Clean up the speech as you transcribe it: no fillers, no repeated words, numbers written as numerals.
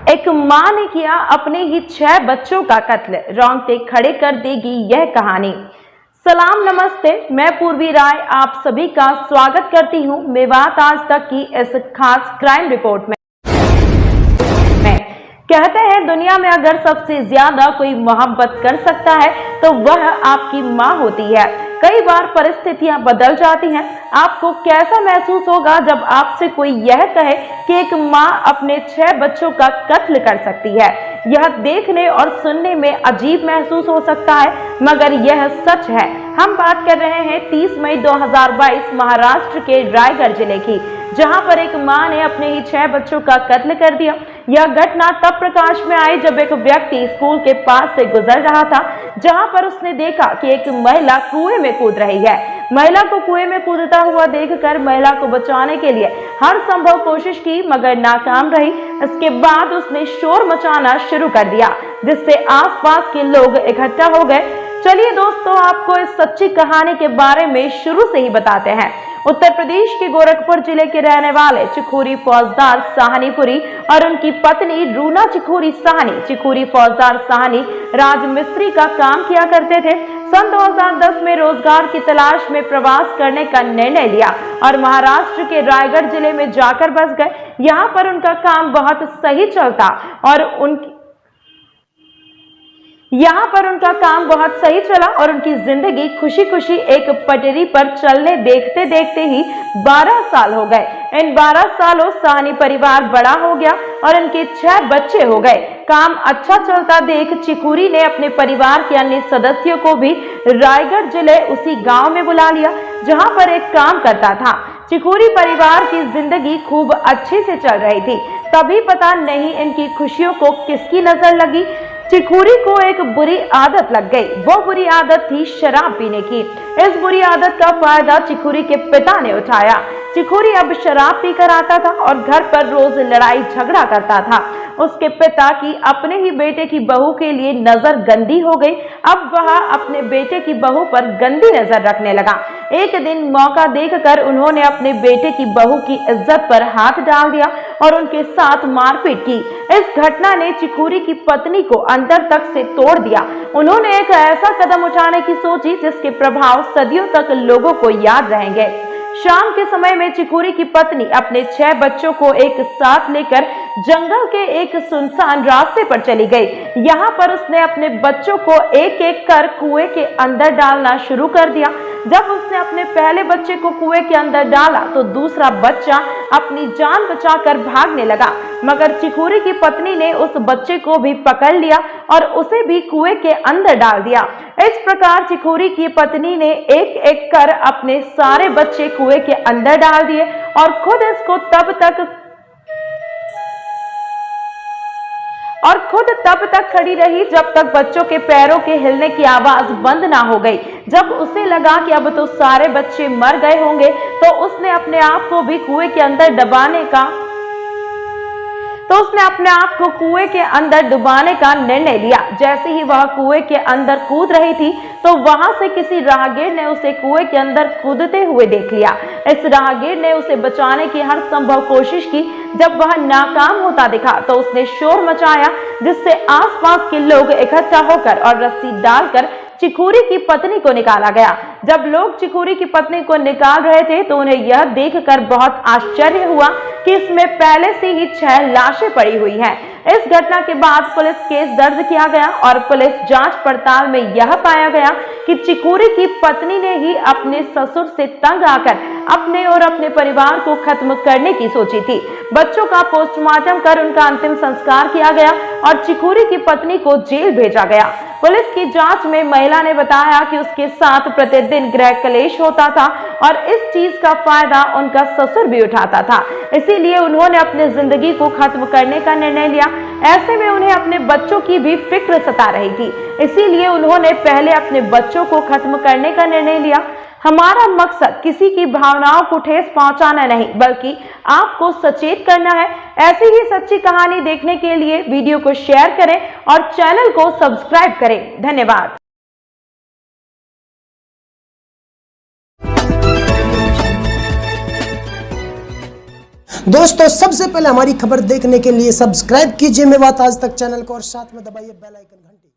एक मां ने किया अपने ही 6 बच्चों का कत्ल, रोंगटे खड़े कर देगी यह कहानी। सलाम नमस्ते, मैं पूर्वी राय आप सभी का स्वागत करती हूं मेवात आज तक की इस खास क्राइम रिपोर्ट में। कहते हैं दुनिया में अगर सबसे ज्यादा कोई मोहब्बत कर सकता है तो वह आपकी मां होती है। कई बार परिस्थितियां बदल जाती हैं। आपको कैसा महसूस होगा जब आपसे कोई यह कहे कि एक मां अपने 6 बच्चों का कत्ल कर सकती है। यह देखने और सुनने में अजीब महसूस हो सकता है, मगर यह सच है। हम बात कर रहे हैं 30 मई 2022 महाराष्ट्र के रायगढ़ जिले की, जहां पर एक मां ने अपने ही 6 बच्चों का कत्ल कर दिया। यह घटना तब प्रकाश में आई जब एक व्यक्ति स्कूल के पास से गुजर रहा था, जहां पर उसने देखा कि एक महिला कुएं में कूद रही है। महिला को कुएं में कूदता हुआ देखकर महिला को बचाने के लिए हर संभव कोशिश की, मगर नाकाम रही। इसके बाद उसने शोर मचाना शुरू कर दिया, जिससे आसपास के लोग इकट्ठा हो गए। चलिए दोस्तों, आपको इस सच्ची कहानी के बारे में शुरू से ही बताते हैं। उत्तर प्रदेश के गोरखपुर जिले के रहने वाले चिखोरी फौजदार साहनीपुरी और उनकी पत्नी रूना चिखोरी फौजदार साहनी राजमिस्त्री का काम किया करते थे। सन 2010 में रोजगार की तलाश में प्रवास करने का निर्णय लिया और महाराष्ट्र के रायगढ़ जिले में जाकर बस गए। यहाँ पर उनका काम बहुत सही चलता और उनकी जिंदगी खुशी खुशी एक पटरी पर चलने देखते देखते ही 12 साल हो गए। इन 12 सालों साहनी परिवार बड़ा हो गया और उनके 6 बच्चे हो गए। काम अच्छा चलता देख चिखोरी ने अपने परिवार के अन्य सदस्यों को भी रायगढ़ जिले उसी गांव में बुला लिया जहां पर एक काम करता था। चिखोरी परिवार की जिंदगी खूब अच्छे से चल रही थी। तभी पता नहीं इनकी खुशियों को किसकी नजर लगी। चिखोरी को एक बुरी आदत लग गई। वो बुरी आदत थी शराब पीने की। इस बुरी आदत का फायदा चिखोरी के पिता ने उठाया। चिखोरी अब शराब पीकर आता था और घर पर रोज लड़ाई झगड़ा करता था। उसके पिता की अपने ही बेटे की बहू के लिए नजर गंदी हो गई। अब वह अपने बेटे की बहू पर गंदी नजर रखने लगा। एक दिन मौका देखकर उन्होंने अपने बेटे की बहू की इज्जत पर हाथ डाल दिया और उनके साथ मारपीट की। इस घटना ने चिखोरी की पत्नी को अंदर तक से तोड़ दिया। उन्होंने एक ऐसा कदम उठाने की सोची जिसके प्रभाव सदियों तक लोगों को याद रहेंगे। शाम के समय में चिखोरी की पत्नी अपने 6 बच्चों को एक साथ लेकर जंगल के एक सुनसान रास्ते पर चली गई। यहाँ पर उसने अपने बच्चों को एक एक कर कुएं के अंदर डालना शुरू कर दिया। जब उसने अपने पहले बच्चे को कुएं के अंदर डाला तो दूसरा बच्चा अपनी जान बचाकर भागने लगा, मगर चिखोरी की पत्नी ने उस बच्चे को भी पकड़ लिया और उसे भी कुएं के अंदर डाल दिया। इस प्रकार चिखोरी की पत्नी ने एक एक कर अपने सारे बच्चे कुएं के अंदर डाल दिए और खुद तब तक खड़ी रही जब तक बच्चों के पैरों के हिलने की आवाज बंद ना हो गई। जब उसे लगा कि अब तो सारे बच्चे मर गए होंगे तो उसने अपने आप को भी कुएं के अंदर डुबाने का निर्णय लिया। जैसे ही वह कुएं के अंदर कूद रही थी तो वहां से किसी राहगीर ने उसे कुएं के अंदर कूदते हुए देख लिया। इस राहगीर ने उसे बचाने की हर संभव कोशिश की। जब वह नाकाम होता दिखा तो उसने शोर मचाया, जिससे आसपास के लोग इकट्ठा होकर और रस्सी डालकर चिखोरी की पत्नी को निकाला गया। जब लोग चिखोरी की पत्नी को निकाल रहे थे तो उन्हें यह देखकर बहुत आश्चर्य हुआ कि इसमें पहले से ही 6 लाशें पड़ी हुई हैं। इस घटना के बाद पुलिस केस दर्ज किया गया और पुलिस जांच पड़ताल में यह पाया गया कि चिखोरी की पत्नी ने ही अपने ससुर से तंग आकर अपने और अपने परिवार को खत्म करने की सोची थी। बच्चों का पोस्टमार्टम कर उनका अंतिम संस्कार किया गया और चिखोरी की पत्नी को जेल भेजा गया। पुलिस की जांच में महिला ने बताया कि उसके साथ प्रतिदिन गृह कलेश होता था और इस चीज का फायदा उनका ससुर भी उठाता था। इसीलिए उन्होंने अपनी जिंदगी को खत्म करने का निर्णय लिया। ऐसे में उन्हें अपने बच्चों की भी फिक्र सता रही थी, इसीलिए उन्होंने पहले अपने बच्चों को खत्म करने का निर्णय लिया। हमारा मकसद किसी की भावनाओं को ठेस पहुंचाना नहीं, बल्कि आपको सचेत करना है। ऐसी ही सच्ची कहानी देखने के लिए वीडियो को शेयर करें और चैनल को सब्सक्राइब करें। धन्यवाद। दोस्तों सबसे पहले हमारी खबर देखने के लिए सब्सक्राइब कीजिए मेवात आज तक चैनल को और साथ में दबाइए बेल आइकन घंटी।